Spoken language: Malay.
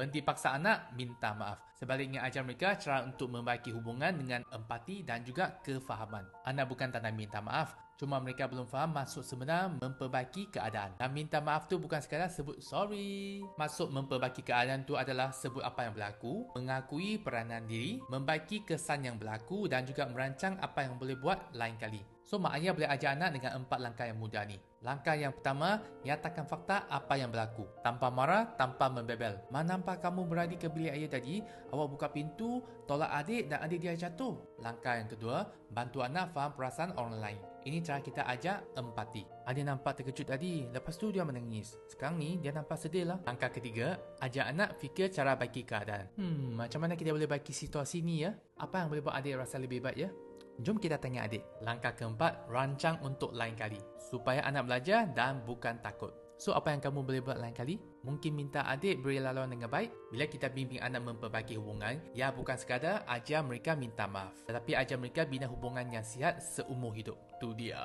Berhenti paksa anak minta maaf. Sebaliknya, ajar mereka cara untuk membaiki hubungan dengan empati dan juga kefahaman. Anak bukan tanda minta maaf, cuma mereka belum faham maksud sebenar memperbaiki keadaan. Dan minta maaf tu bukan sekadar sebut sorry. Maksud memperbaiki keadaan tu adalah sebut apa yang berlaku, mengakui peranan diri, membaiki kesan yang berlaku dan juga merancang apa yang boleh buat lain kali. So, mak ayah boleh ajar anak dengan 4 langkah yang mudah ni. Langkah yang pertama, nyatakan fakta apa yang berlaku. Tanpa marah, tanpa membebel. Mana nampak kamu berlari ke bilik ayah tadi, awak buka pintu, tolak adik dan adik dia jatuh. Langkah yang kedua, bantu anak faham perasaan orang lain. Ini cara kita ajar empati. Adik nampak terkejut tadi, lepas tu dia menangis. Sekarang ni dia nampak sedih lah. Langkah ketiga, ajar anak fikir cara baiki keadaan. Macam mana kita boleh baiki situasi ni ya? Apa yang boleh buat adik rasa lebih baik ya? Jom kita tanya adik. Langkah keempat, rancang untuk lain kali. Supaya anak belajar dan bukan takut. So, apa yang kamu boleh buat lain kali? Mungkin minta adik beri laluan dengan baik. Bila kita bimbing anak memperbaiki hubungan, ya bukan sekadar ajar mereka minta maaf, tetapi ajar mereka bina hubungan yang sihat seumur hidup. Tu dia.